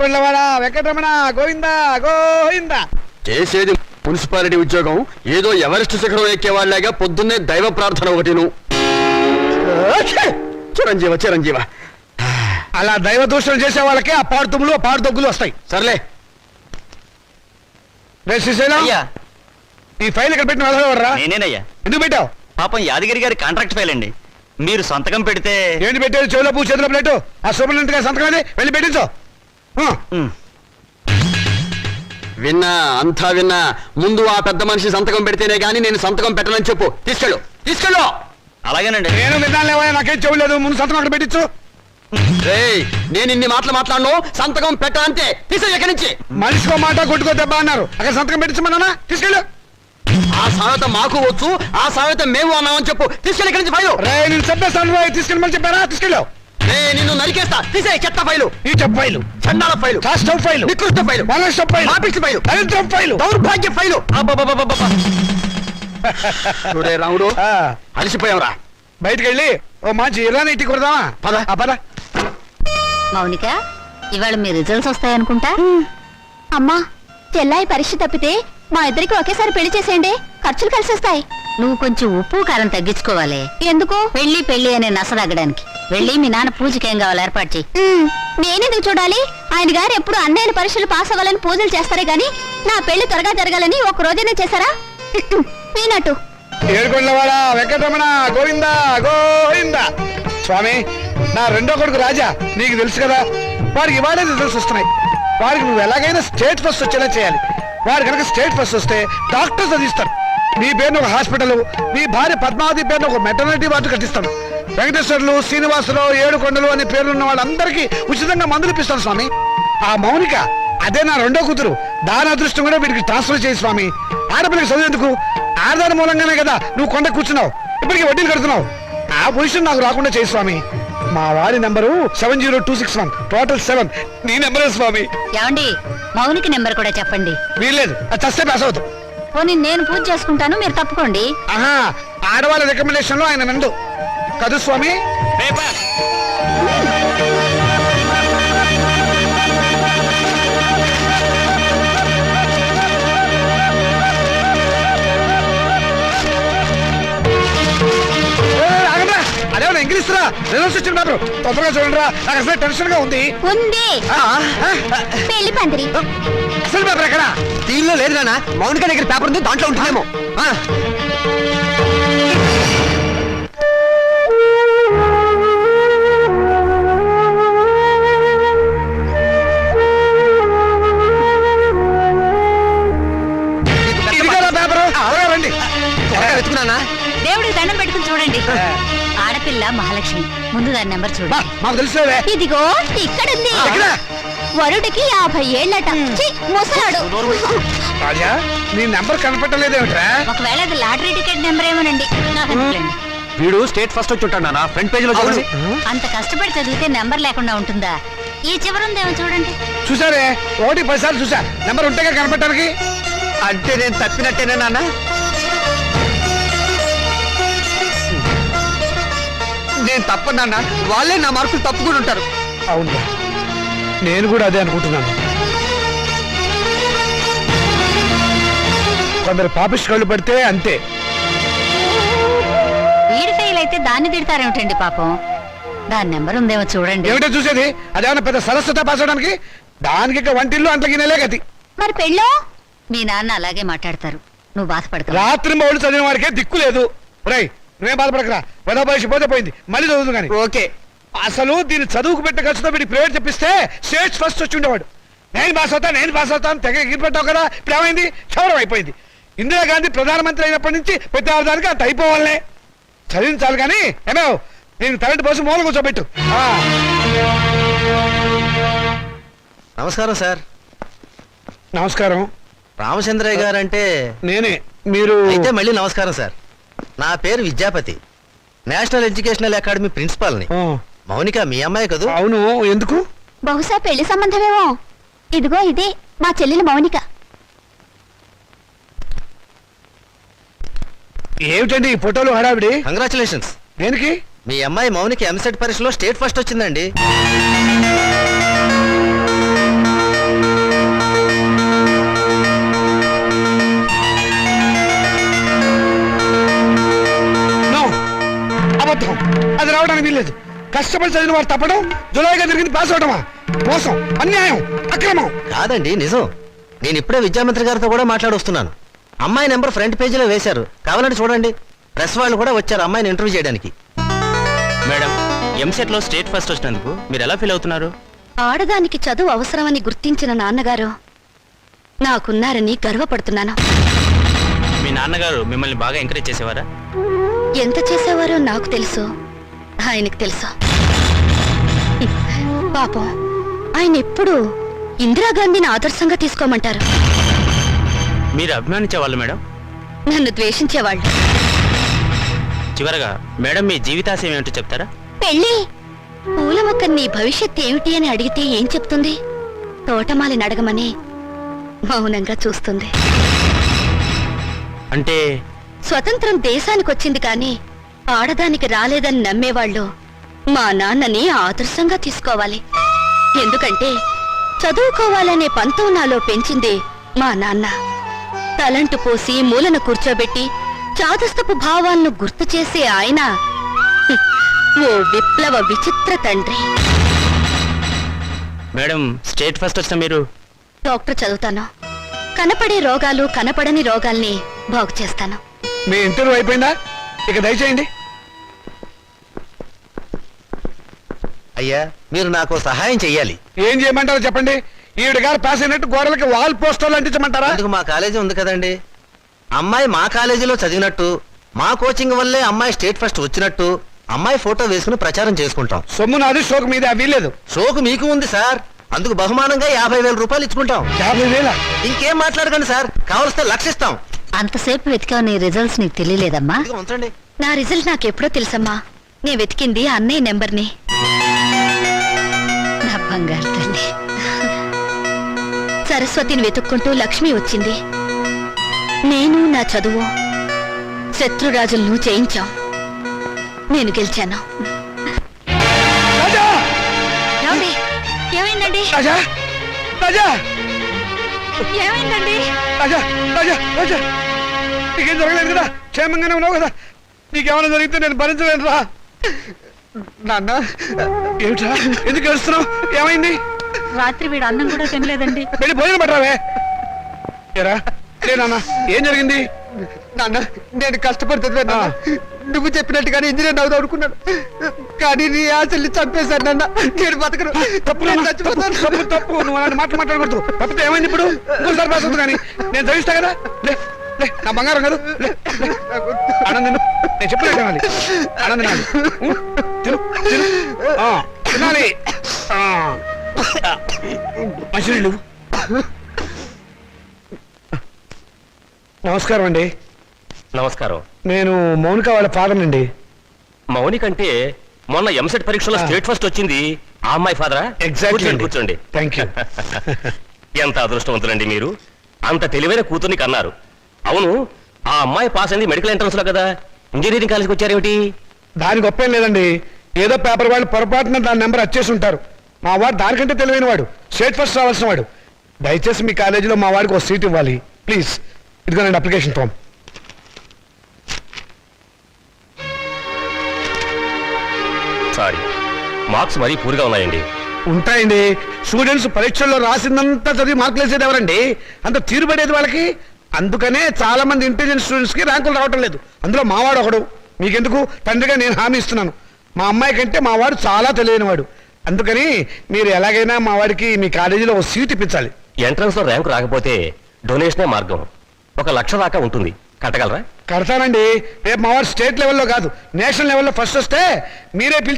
ఏడుకొండలవాడ వెంకటరమణ గోవింద గోవింద. చేసేది మున్సిపాలిటీ ఉద్యోగం, ఏదో ఎవరెస్ట్ శిఖరం ఎక్కేవాళ్ళగా పొద్దున్నే దైవ ప్రార్థన ఒకటిను. చిరంజీవ చిరంజీవ. అలా దైవ దూషణ చేసే వాళ్ళకి ఆ పాడుతుములు పాడుదొగ్గులు వస్తాయి. సర్లే. ఈ ఫైల్ ఇక్కడ పెట్టిన వెళ్ళరా? నేనేనయ్యా. ఎందుకు పెట్టావు? పాపం యాదగిరి గారి కాంట్రాక్ట్ ఫైల్ అండి. మీరు సంతకం పెడితే. ఏంటి పెట్టేది? చెవులో పూ చేతిలో ప్లేటు. ఆ సూపరింటెండెంట్ గారి సంతకం వెళ్ళి పెట్టించు. విన్నా, అంతా విన్నా. ముందు ఆ పెద్ద మనిషి సంతకం పెడితేనే గానీ నేను సంతకం పెట్టనని చెప్పు. తీసుకెళ్ళు. అలాగేనండి. నేను విన్నాను లేవా, నాకేం చెవు లేదు. ముందు సంతకం అక్కడ పెట్టించు. నేను ఇన్ని మాటలు మాట్లాడను, సంతకం పెట్టాలంటే తీసేయి ఎక్కడి నుంచి. మనిషికో మాట కొట్టుకో దెబ్బ అన్నారు. అక్కడ సంతకం పెట్టించమన్నా తీసుకెళ్ళు. ఆ సామెత మాకు వచ్చు, ఆ సామెత మేము అన్నామని చెప్పు. తీసుకెళ్ళి ఎక్కడి నుంచి ఫైలు. నేను చెప్పేస్తాను, తీసుకెళ్ళమని చెప్పారా? తీసుకెళ్ళు. నిన్ను నరికేస్తా. తీసే చెత్త ఫైలు. ఈ చెప్ప ఫైలు, చండాల ఫైలు, కాస్టవ్ ఫైలు, నికృష్ట file, Balakrishna file, office file, దరిద్రం ఫైలు, దౌర్భాగ్య ఫైలు. రాముడు అలసిపోయావురా. బయటికి వెళ్ళి ఓ మంచి ఇరానీ ఇంటికి కొడదామా? పద. మౌనిక, ఇవాళ మీ రిజల్ట్స్ వస్తాయనుకుంటా. అమ్మా, చెల్లాయి పరీక్ష తప్పితే మా ఇద్దరికి ఒకేసారి పెళ్లి చేసేయండి, ఖర్చులు కలిసి వస్తాయి. నువ్వు కొంచెం ఉప్పు కారం తగ్గించుకోవాలి. ఎందుకు? పెళ్లి అనే నసదగ్గడానికి. వెళ్ళి మీ నాన్న పూజకి ఏం కావాలి ఏర్పాటు చేయి. నేనెందుకు చూడాలి? ఆయన గారు ఎప్పుడు అన్నయ్య పరీక్షలు పాస్ అవ్వాలని పూజలు చేస్తారే గాని నా పెళ్లి త్వరగా జరగాలని ఒక రోజైనా చేశారా? వీనట్టు. ఏడుకొండలవాడ వెంకటరమణ గోవింద గోవింద. స్వామి, నా రెండో కొడుకు రాజా, నీకు తెలుసు కదా, వాడికి ఇవాళే రిజల్ట్స్ వస్తున్నాయి. వాడికి నువ్వు ఎలాగైనా స్టేట్ ఫస్ట్ వచ్చేలా చేయాలి. వాడు కనుక స్టేట్ ఫస్ట్ వస్తే డాక్టర్స్ చదివిస్తాను. నీ పేరును ఒక హాస్పిటల్, నీ భార్య పద్మావతి పేరును ఒక మెటర్నిటీ వార్డు కట్టిస్తాను. వెంకటేశ్వర్లు, శ్రీనివాసరావు, ఏడుకొండలు అనే పేర్లున్న వాళ్ళందరికీ ఉచితంగా మందులు ఇప్పిస్తాను స్వామి. ఆ మౌనిక, అదే నా రెండో కూతురు, దాని అదృష్టం కూడా వీడికి ట్రాన్స్ఫర్ చేయి స్వామి. ఆడపిల్లకి చదివేందుకు? ఆడదాని మూలంగానే కదా నువ్వు కొండ కూర్చున్నావు, ఇప్పటికీ వడ్డీలు కడుతున్నావు. ఆ పొజిషన్ నాకు రాకుండా చేయి స్వామి. మా వారి నెంబరు 70261, టోటల్ 7. నీ నెంబరే స్వామి. ఏమండి, మౌనికి నెంబర్ కూడా చెప్పండి. వీల్లేదు, అది చస్తే పాస్ అవుతాం. పోనీ నేను పూజ చేసుకుంటాను, మీరు తప్పుకోండి. ఆహా, ఆడవాళ్ళ రికమెండేషన్ లో ఆయన నందు కదు స్వామి. అదేమన్నా ఇంగ్లీష్ రా, రిజల్ట్స్ వచ్చిన పేపర్ తొందరగా చూడండి రా. నాకు అసలు టెన్షన్ గా ఉంది. పెళ్లి పందిరి అసలు పేపర్ ఎక్కడ? దీనిలో లేదు నాన్న, మౌనిక దగ్గర పేపర్ ఉంది, దాంట్లో ఉంటుందేమో. వెతుకున్నా. దేవుడికి దండం పెట్టుకుని చూడండి. ఆడపిల్ల మహాలక్ష్మి, ముందు దాని నెంబర్ చూడండి. మాకు తెలుసులే. ఇదిగో ఇక్కడుంది. వరుడికి 50 ఏళ్ళట. ముసలాడు. రాజా, నీ నెంబర్ కనపట్టలేదేమిట్రా? ఒకవేళ అది లాటరీ టికెట్ నెంబర్ ఏమోనండి. వీడు స్టేట్ ఫస్ట్ వచ్చి ఉంటాడు నా ఫ్రంట్ పేజ్ లో చూడండి. అంత కష్టపడి చదివితే నెంబర్ లేకుండా ఉంటుందా? ఈ చివరుందేమో చూడండి. చూసారే, 1-10 సార్లు చూసా. నెంబర్ ఉంటేగా కనపడటానికి. అంటే నేను తప్పినట్టేనా నాన్న? నేను తప్పనన్నా, వాళ్ళే నా మార్కులు తప్పుకుని ఉంటారు. అవును, నేను కూడా అదే అనుకుంటున్నాను. కొందరు పాపిస్ట్ కళ్ళు పడితే అంతే. వీడి ఫెయిల్ అయితే దాన్ని తిడతారేమిటండి పాపం. దాని నెంబర్ ఉందేమో చూడండి. ఏమిటో చూసేది? అదేమన్నా పెద్ద సరస్వత పాస్ అవడానికి? దానికి వంటిల్లు అంతకి నెలే గతి. మరి పెళ్ళో? మీ నాన్న అలాగే మాట్లాడతారు, నువ్వు బాధపడతావు. రాత్రి మౌళ్ళు చదివిన వాడికే దిక్కు లేదు. రై, నువ్వేం బాధపడకరా. వెద వయసు పోతే పోయింది, మళ్ళీ చదువుదు కానీ. ఓకే. అసలు దీన్ని చదువుకు పెట్టే ఖర్చుతో వీడి ప్రైవేట్ చెప్పిస్తే స్టేట్ ఫస్ట్ వచ్చి ఉండేవాడు. నేను పాస్ అవుతాను తెగ ఎగిరిపెట్టావు కదా. ఇప్పుడు ఏమైంది? క్షౌరం అయిపోయింది. ఇందిరాగాంధీ ప్రధానమంత్రి అయినప్పటి నుంచి ప్రతి ఆదానికి అంత అయిపోవాలనే. చదివించాలి కానీ ఏమో నేను తలంటి పోసి మూల కూర్చోబెట్టు. నమస్కారం సార్. నమస్కారం. రామచంద్రయ్య గారు అంటే నేనే. మీరు అయితే మళ్ళీ నమస్కారం సార్. నా పేరు విద్యాపతి, నేషనల్ ఎడ్యుకేషనల్ అకాడమీ ప్రిన్సిపాల్ని. మౌనిక మీ అమ్మాయి కదూ? అవును. ఎందుకు? బహుశా పెళ్లి సంబంధమేమో. ఇదిగో ఇదే మా చెల్లెలు మౌనిక. ఏమిటండి ఈ ఫోటోలు హడావిడి? కంగ్రాచులేషన్స్. దేనికి? మీ అమ్మాయి మౌనిక ఎంసెట్ పరీక్షలో స్టేట్ ఫస్ట్ వచ్చిందండి. అది రావడానికి వీల్లేదు. కష్టపడి చదివిన వాడు తప్పడం, జులాయిగా తిరిగింది పాస్ అవడమా? మోసం, అన్యాయం, అక్రమం. కాదండి, నిజం. నేను ఇప్పుడే విద్యామంత్రి గారితో కూడా మాట్లాడొస్తున్నాను. అమ్మాయి నెంబర్ ఫ్రంట్ పేజీలో వేశారు, కావాలంటే చూడండి. ప్రెస్ వాళ్ళు కూడా వచ్చారు అమ్మాయిని ఇంటర్వ్యూ చేయడానికి. మేడం, ఎంసెట్ లో స్టేట్ ఫస్ట్ వచ్చినందుకు మీరు ఎలా ఫీల్ అవుతున్నారు? ఆడదానికి చదువు అవసరమని గుర్తించిన నాన్నగారు నాకున్నారని గర్వపడుతున్నాను. మీ నాన్నగారు మిమ్మల్ని బాగా ఎంకరేజ్ చేసేవారా? ఎంత చేసేవారో నాకు తెలుసు, ఆయనకు తెలుసు. పాపం ఆయన ఎప్పుడు ఇందిరాగాంధీని ఆదర్శంగా తీసుకోమంటారు. మీరు అభిమానించేవాళ్ళు మేడం? నన్ను ద్వేషించేవాళ్ళు. చివరగా మేడం మీ జీవితాశయం ఏమిటో చెప్తారా? పెళ్ళి. పూల మొక్క నీ భవిష్యత్ ఏమిటి అని అడిగితే ఏం చెప్తుంది? తోటమాలిని అడగమని మౌనంగా చూస్తుంది. అంటే స్వతంత్రం దేశానికి వచ్చింది కానీ ఆడదానికి రాలేదని నమ్మేవాళ్ళు మా నాన్నని ఆదర్శంగా తీసుకోవాలి. ఎందుకంటే చదువుకోవాలనే పంతం నాలో పెంచింది మా నాన్న. తలంటు పోసి మూలను కూర్చోబెట్టి చాదస్తపు భావాలను గుర్తు చేసే ఆయన ఓ విప్లవ విచిత్ర తండ్రి. మేడం, స్టేట్ ఫస్ట్ వచ్చిన మీరు డాక్టర్ చదువుతాను. కనపడే రోగాలు కనపడని రోగాల్ని బాగు చేస్తాను. మీ ఇంటర్వ్యూ అయిపోయిందా? ఇక దయచేయండి. అయ్యా, మీరు నాకు సహాయం చెయ్యాలి. ఏం చేయమంటారో చెప్పండి. ఈవిడ గారు పాస్ అయినట్టు గోడలకి వాల్ పోస్టర్లు అంటించమంటారా? అందుకు మా కాలేజీ ఉంది కదండి. అమ్మాయి మా కాలేజీలో చదివినట్టు, మా కోచింగ్ వల్లే అమ్మాయి స్టేట్ ఫస్ట్ వచ్చినట్టు అమ్మాయి ఫోటో వేసుకుని ప్రచారం చేసుకుంటాం. సొమ్ము నాది, షోకు మీదే. అవి లేదు. షోకు మీకు ఉంది సార్, అందుకు బహుమానంగా 50,000 రూపాయలు ఇచ్చుకుంటాం. 50,000? ఇంకేం మాట్లాడకండి సార్, కావలిస్తే లక్షిస్తాం. అంతసేపు వెతికావు, నీ రిజల్ట్స్ నీకు తెలియలేదమ్మా? ఇదిగో ఉంచండి. నా రిజల్ట్ నాకెప్పుడో తెలుసమ్మా. నేను వెతికింది అన్నయ్య నెంబర్ని. నా బంగారు తల్లి. సరస్వతిని వెతుక్కుంటూ లక్ష్మి వచ్చింది. నేను నా చదువు శత్రురాజులను జయించాం. నేను గెలిచాను. రాజా! ఏమండి? ఏమైందండి? రాజా! రాజా! ఏమైందండి? రాజా! రాజా! రాజా! నీకేం జరగలేదు కదా? క్షేమంగానే ఉన్నావు కదా? నీకేమైనా జరిగితే నేను భరించలేను రా. నాన్న, ఏమిట్రా? ఎందుకు ఏడుస్తున్నావు? ఏమైంది? రాత్రి వీడు అన్నం కూడా తినలేదండి. వెళ్ళి భోజనం పట్టరావే. ఏరా, నాన్న, ఏం జరిగింది? నాన్న, నేను కష్టపడుతుంది నువ్వు చెప్పినట్టుగానే ఇంజనీర్ అవుదాం అనుకున్నాను, కానీ నీ ఆశల్ని చంపేశాను నాన్న. నేను బతకను. తప్పు నాన్న, చచ్చిపోతాను. తప్పు, తప్పు. నువ్వు అలాంటి మాటలు మాట్లాడకూడదు. తప్పితే ఏమైంది ఇప్పుడు? ఇంకోసారి పాస్ అవుతుంది కానీ నేను చదివిస్తా కదా. లే, లే, నా బంగారం కాదు. లే, లే. ఆనంద్, నేను చెప్పలేదు తినాలి. ఆనంద్ తినాలి. తిను, తిను. తినాలి. మంచినీళ్ళు. నమస్కారం అండి. నమస్కారం. నేను మౌనిక వాళ్ళ ఫాదర్ అండి. మౌనిక అంటే మొన్న ఎంసెట్ పరీక్షలో స్టేట్ ఫస్ట్ వచ్చింది ఆ అమ్మాయి ఫాదరా? ఎగ్జాక్ట్లీ. కూర్చోండి. Thank you. ఎంత అదృష్టవంతులండి మీరు, అంత తెలివైన కూతుర్ని కన్నారు. అవును, ఆ అమ్మాయి పాస్ అయింది మెడికల్ ఎంట్రన్స్ లో కదా, ఇంజనీరింగ్ కాలేజ్కి వచ్చారేమిటి? దాని గొప్ప ఏం లేదండి. ఏదో పేపర్ వాళ్ళు పొరపాటున దాని నెంబర్ వచ్చేసి ఉంటారు. మా వాడు దానికంటే తెలివైన వాడు, స్టేట్ ఫస్ట్ రావాల్సిన వాడు. దయచేసి మీ కాలేజీలో మా వాడికి ఒక సీట్ ఇవ్వాలి ప్లీజ్. ఇదిగోనండి అప్లికేషన్ ఫామ్. సారీ, మార్క్స్ మరీ పూర్గా ఉన్నాయండి. ఉంటాయండి. స్టూడెంట్స్ పరీక్షల్లో రాసిందంతా చదివి మార్కులు వేసేది ఎవరండి? అంత తీరుబడేది వాళ్ళకి. అందుకనే చాలా మంది ఇంటెలిజెంట్ స్టూడెంట్స్ కి ర్యాంకులు రావటం లేదు. అందులో మావాడు ఒకడు. మీకెందుకు, తండ్రిగా నేను హామీ ఇస్తున్నాను. మా అమ్మాయి కంటే మా వాడు చాలా తెలియని వాడు. అందుకని మీరు ఎలాగైనా మా వాడికి మీ కాలేజీలో ఒక సీట్ ఇప్పించాలి. ఎంట్రన్స్ లో ర్యాంకు రాకపోతే డొనేషనే మార్గం. 1,00,000 దాకా ఉంటుంది, కట్టగలరా? కడతానండి. రేపు మా వాడు స్టేట్ లెవెల్లో కాదు, నేషనల్ లెవెల్లో ఫస్ట్ వస్తే మీరే పిలిచి